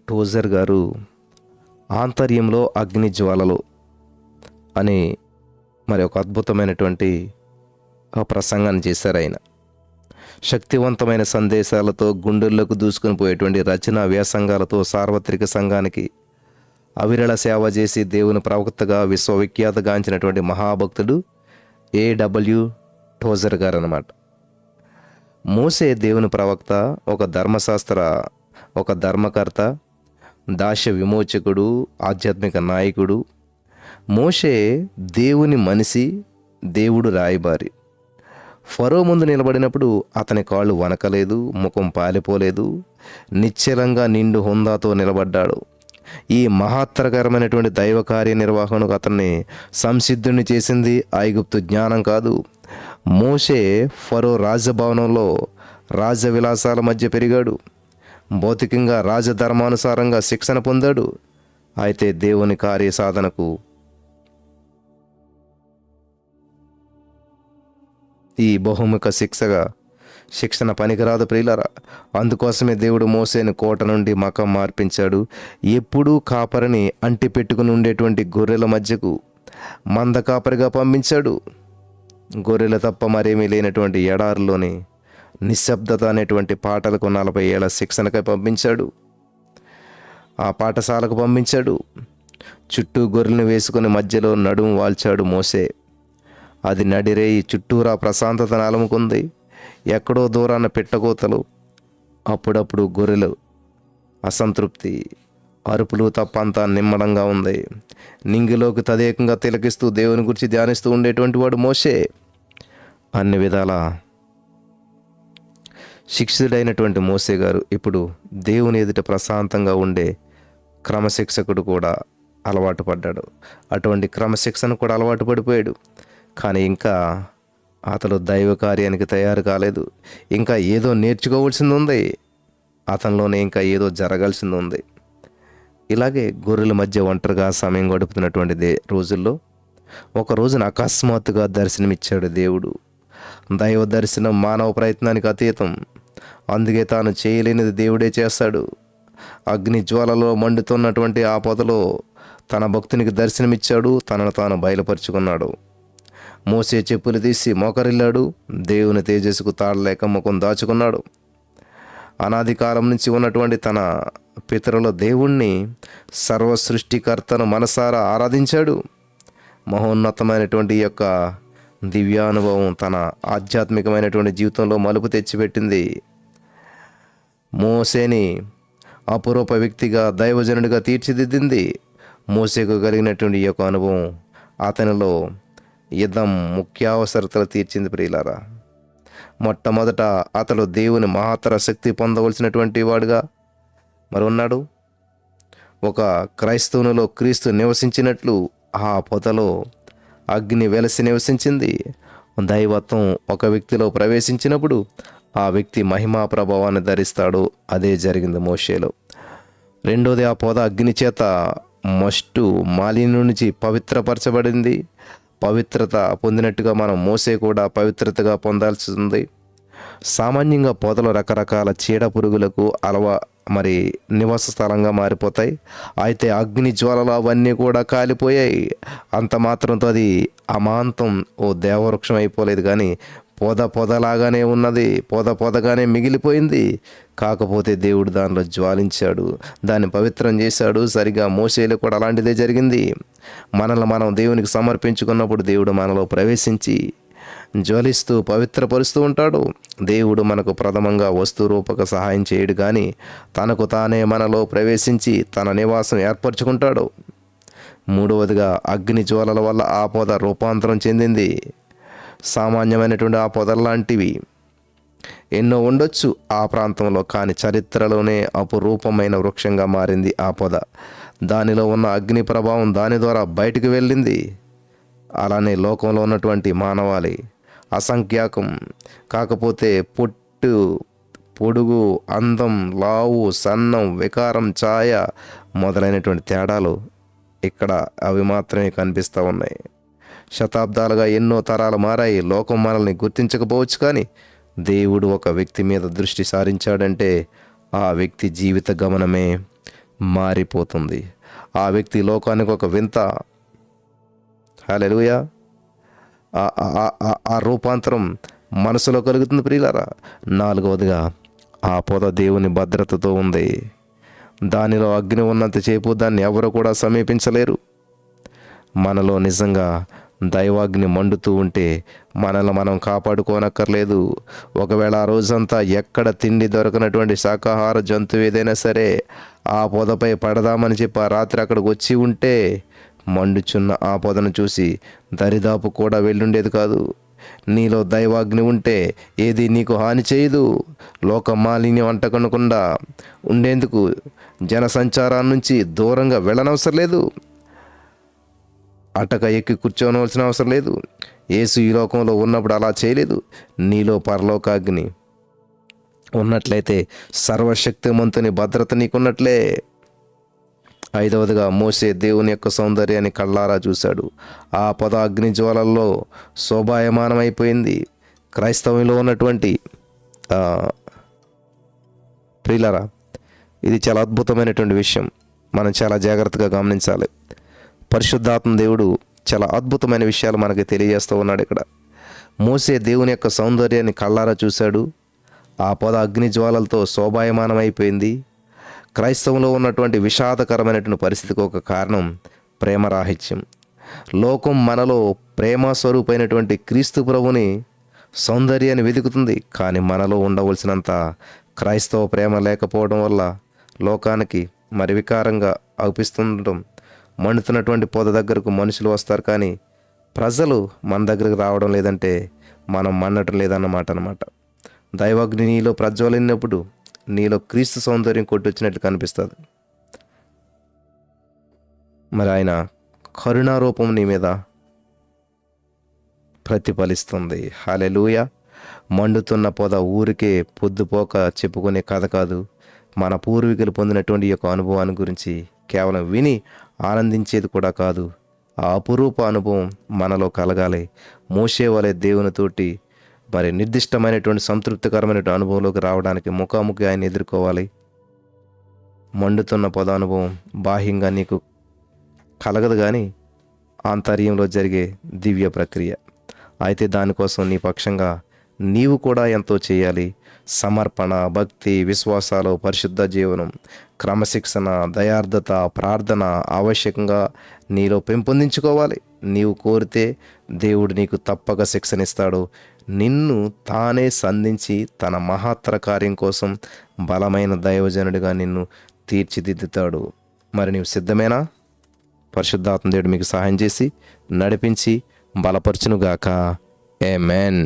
Tozer గారు ఆంతర్యంలో అగ్ని జ్వాలలు అనే మరి ఒక అద్భుతమైనటువంటి ప్రసంగాన్ని చేశారు. ఆయన శక్తివంతమైన సందేశాలతో గుండెల్లోకి దూసుకుని పోయేటువంటి రచన వ్యాసంగాలతో సార్వత్రిక సంఘానికి అవిరళ సేవ చేసి దేవుని ప్రవక్తగా విశ్వవిఖ్యాతగాంచినటువంటి మహాభక్తుడు టోజర్ గారు అన్నమాట. మోసే దేవుని ప్రవక్త, ఒక ధర్మకర్త, దాస్య విమోచకుడు, ఆధ్యాత్మిక నాయకుడు. మోషే దేవుని మనిషి, దేవుడు రాయబారి. ఫరో ముందు నిలబడినప్పుడు అతని కాళ్ళు వనకలేదు, ముఖం పాలిపోలేదు, నిశ్చలంగా నిండు హుందాతో నిలబడ్డాడు. ఈ మహత్తరకరమైనటువంటి దైవ కార్యనిర్వహణకు అతన్ని సంసిద్ధుని చేసింది ఐగుప్తు జ్ఞానం కాదు. మోషే ఫరో రాజభవనంలో రాజవిలాసాల మధ్య పెరిగాడు. భౌతికంగా రాజధర్మానుసారంగా శిక్షణ పొందాడు. అయితే దేవుని కార్య సాధనకు ఈ బహుముఖ శిక్షణ పనికిరాదు ప్రియులారా. అందుకోసమే దేవుడు మోసేని కోట నుండి మకం మార్పించాడు. ఎప్పుడూ కాపరిని అంటి పెట్టుకుని ఉండేటువంటి గొర్రెల మధ్యకు మంద కాపరిగా పంపించాడు. గొర్రెల తప్ప మరేమీ లేనటువంటి ఎడారిలోని నిశ్శబ్దత అనేటువంటి పాటలకు 40 ఏళ్ల శిక్షణకై పంపించాడు. ఆ పాఠశాలకు పంపించాడు. చుట్టూ గొర్రెలను వేసుకుని మధ్యలో నడుము వాల్చాడు మోసే. అది నడిరేయి చుట్టూరా ప్రశాంతతను అలముకుంది. ఎక్కడో దూరాన పిట్టగోతలు, అప్పుడప్పుడు గొర్రెలు అసంతృప్తి అరుపులు తప్పంతా నిమ్మడంగా ఉంది. నింగిలోకి తదేకంగా తిలకిస్తూ దేవుని గురించి ధ్యానిస్తూ ఉండేటువంటి వాడు మోషే. అన్ని విధాల శిక్షితుడైనటువంటి మోసే గారు ఇప్పుడు దేవుని ఎదుట ప్రశాంతంగా ఉండే క్రమశిక్షకుడు కూడా అలవాటు పడ్డాడు. అటువంటి క్రమశిక్షణ కూడా అలవాటు పడిపోయాడు. కానీ ఇంకా అతడు దైవ కార్యానికి తయారు కాలేదు. ఇంకా ఏదో నేర్చుకోవాల్సింది ఉంది. అతనిలోనే ఇంకా ఏదో జరగాల్సింది ఉంది. ఇలాగే గొర్రెల మధ్య ఒంటరిగా సమయం గడుపుతున్నటువంటి రోజుల్లో ఒక రోజున అకస్మాత్తుగా దర్శనమిచ్చాడు దేవుడు. దైవ దర్శనం మానవ ప్రయత్నానికి అతీతం. అందుకే తాను చేయలేనిది దేవుడే చేస్తాడు. అగ్ని జ్వాలలో మండుతున్నటువంటి ఆ పొదలో తన భక్తునికి దర్శనమిచ్చాడు. తనను తాను బయలుపరుచుకున్నాడు. మోసే చెప్పులు తీసి మోకరిల్లాడు. దేవుని తేజస్సుకు తాళలేక ముఖం దాచుకున్నాడు. అనాది కాలం నుంచి ఉన్నటువంటి తన పితరుల దేవుణ్ణి, సర్వ సృష్టికర్తను మనసారా ఆరాధించాడు. మహోన్నతమైనటువంటి యొక్క దివ్యానుభవం తన ఆధ్యాత్మికమైనటువంటి జీవితంలో మలుపు తెచ్చిపెట్టింది. మోసేని అపురూప వ్యక్తిగా, దైవజనుడిగా తీర్చిదిద్దింది. మోసేకు కలిగినటువంటి ఈ యొక్క అనుభవం అతనిలో యుద్ధం ముఖ్యావసరతలు తీర్చింది ప్రియులారా. మొట్టమొదట అతడు దేవుని మహత్తర శక్తి పొందవలసినటువంటి వాడుగా మరి ఉన్నాడు. ఒక క్రైస్తవునిలో క్రీస్తు నివసించినట్లు ఆ పొదలో అగ్ని వెలసి నివసించింది. దైవత్వం ఒక వ్యక్తిలో ప్రవేశించినప్పుడు ఆ వ్యక్తి మహిమా ప్రభావాన్ని ధరిస్తాడు. అదే జరిగింది మోషేలో. రెండోది, ఆ పొద అగ్ని చేత మాలిన్యం నుంచి పవిత్రపరచబడింది. పవిత్రత పొందినట్టుగా మనం మోసే కూడా పవిత్రతగా పొందాల్సి ఉంది. సామాన్యంగా పొదలు రకరకాల చీడ పురుగులకు నివాస స్థలంగా మారిపోతాయి. అయితే అగ్ని జ్వాలలు అవన్నీ కూడా కాలిపోయాయి. అంత మాత్రంతో అది అమాంతం దేవవృక్షం అయిపోలేదు, కానీ పొదలాగానే ఉన్నది, పొదగానే మిగిలిపోయింది. కాకపోతే దేవుడు దానిలో జ్వాలించాడు, దాన్ని పవిత్రం చేశాడు. సరిగా మోసేలో కూడా అలాంటిదే జరిగింది. మనల్ని మనం దేవునికి సమర్పించుకున్నప్పుడు దేవుడు మనలో ప్రవేశించి జ్వలిస్తూ పవిత్రపరుస్తూ ఉంటాడు. దేవుడు మనకు ప్రథమంగా వస్తురూపక సహాయం చేయడు, కానీ తనకు తానే మనలో ప్రవేశించి తన నివాసం ఏర్పరచుకుంటాడు. మూడవదిగా, అగ్ని జ్వాలల వల్ల ఆ పొద రూపాంతరం చెందింది. సామాన్యమైనటువంటి ఆ పొదల్లాంటివి ఎన్నో ఉండొచ్చు ఆ ప్రాంతంలో, కానీ చరిత్రలోనే అపురూపమైన వృక్షంగా మారింది ఆ పొద. దానిలో ఉన్న అగ్ని ప్రభావం దాని ద్వారా బయటకు వెళ్ళింది. అలానే లోకంలో ఉన్నటువంటి మానవాళి అసంఖ్యాకం. కాకపోతే పొడుగు, అందం, లావు, సన్నం, వికారం, ఛాయ మొదలైనటువంటి తేడాలు ఇక్కడ అవి మాత్రమే కనిపిస్తూ ఉన్నాయి. శతాబ్దాలుగా ఎన్నో తరాలు మారాయి. లోకం మనల్ని గుర్తించకపోవచ్చు, కానీ దేవుడు ఒక వ్యక్తి మీద దృష్టి సారించాడంటే ఆ వ్యక్తి జీవిత గమనమే మారిపోతుంది. ఆ వ్యక్తి లోకానికి ఒక వింత. హల్లెలూయా. ఆ రూపాంతరం మనసులో కలుగుతుంది ప్రియులారా. నాలుగవదిగా, ఆ పొద దేవుని భద్రతతో ఉంది. దానిలో అగ్ని ఉన్నంతసేపు దాన్ని ఎవరు కూడా సమీపించలేరు. మనలో నిజంగా దైవాగ్ని మండుతూ ఉంటే మనల్ని మనం కాపాడుకోనక్కర్లేదు. ఒకవేళ ఆ రోజంతా ఎక్కడ తిండి దొరకనటువంటి శాకాహార జంతువు ఏదైనా సరే ఆ పొదపై పడదామని చెప్పి ఆ రాత్రి అక్కడికి వచ్చి ఉంటే మండుచున్న ఆ పొదను చూసి దరిదాపు కూడా వెళ్ళుండేది కాదు. నీలో దైవాగ్ని ఉంటే ఏది నీకు హాని చేయదు. లోక మాలిన్యం అంటకనకుండా ఉండేందుకు జనసంచారం నుంచి దూరంగా వెళ్ళనవసరం లేదు. అటక ఎక్కి కూర్చోనవలసిన అవసరం లేదు. యేసు ఈ లోకంలో ఉన్నప్పుడు అలా చేయలేదు. నీలో పరలోకాగ్ని ఉన్నట్లయితే సర్వశక్తిమంతుని భద్రత నీకున్నట్లే. ఐదవదిగా, మోసే దేవుని యొక్క సౌందర్యాన్ని కళ్ళారా చూశాడు. ఆ పొద అగ్ని జ్వాలల్లో శోభాయమానమైపోయింది. క్రైస్తవంలో ఉన్నటువంటి ప్రియులారా, ఇది చాలా అద్భుతమైనటువంటి విషయం. మనం చాలా జాగ్రత్తగా గమనించాలి. పరిశుద్ధాత్మ దేవుడు చాలా అద్భుతమైన విషయాలు మనకి తెలియజేస్తూ ఉన్నాడు ఇక్కడ. మోసే దేవుని యొక్క సౌందర్యాన్ని కళ్ళారా చూశాడు. ఆ పొద అగ్ని జ్వాలలతో శోభాయమానమైపోయింది. క్రైస్తవంలో ఉన్నటువంటి విషాదకరమైనటువంటి పరిస్థితికి ఒక కారణం ప్రేమరాహిత్యం. లోకం మనలో ప్రేమ స్వరూపైనటువంటి క్రీస్తు ప్రభుని సౌందర్యాన్ని వెతుకుతుంది. కానీ మనలో ఉండవలసినంత క్రైస్తవ ప్రేమ లేకపోవడం వల్ల లోకానికి మరి వికారంగా అనిపిస్తుండటం. మండుతున్నటువంటి పొద దగ్గరకు మనుషులు వస్తారు, కానీ ప్రజలు మన దగ్గరకు రావడం లేదంటే మనం మండటం లేదన్నమాట. దైవాగ్ని నీలో ప్రజ్వలినప్పుడు నీలో క్రీస్తు సౌందర్యం కొట్టొచ్చినట్లు కనిపిస్తుంది. మరి ఆయన కరుణారూపం నీ మీద ప్రతిఫలిస్తుంది. హల్లెలూయా. మండుతున్న పొద ఊరికే పొద్దుపోక చెప్పుకునే కథ కాదు. మన పూర్వీకులు పొందినటువంటి యొక్క అనుభవాన్ని గురించి కేవలం విని ఆనందించేది కూడా కాదు. ఆ అపురూప అనుభవం మనలో కలగాలి. మోసే వలె దేవునితోటి మరి నిర్దిష్టమైనటువంటి సంతృప్తికరమైనటువంటి అనుభవంలోకి రావడానికి ముఖాముఖి ఆయన ఎదుర్కోవాలి. మండుతున్న పొద అనుభవం బాహ్యంగా నీకు కలగదు, కానీ ఆంతర్యంలో జరిగే దివ్య ప్రక్రియ. అయితే దానికోసం నీ పక్షంగా నీవు కూడా ఎంతో చేయాలి. సమర్పణ, భక్తి, విశ్వాసాలు, పరిశుద్ధ జీవనం, క్రమశిక్షణ, దయార్థత, ప్రార్థన ఆవశ్యకంగా నీలో పెంపొందించుకోవాలి. నీవు కోరితే దేవుడు నీకు తప్పక శిక్షణిస్తాడు. నిన్ను తానే సంధించి తన మహత్తర కార్యం కోసం బలమైన దైవజనుడిగా నిన్ను తీర్చిదిద్దుతాడు. మరి నీవు సిద్ధమేనా? పరిశుద్ధాత్మ దేవుడు మీకు సహాయం చేసి నడిపించి బలపరచునుగాక. ఆమేన్.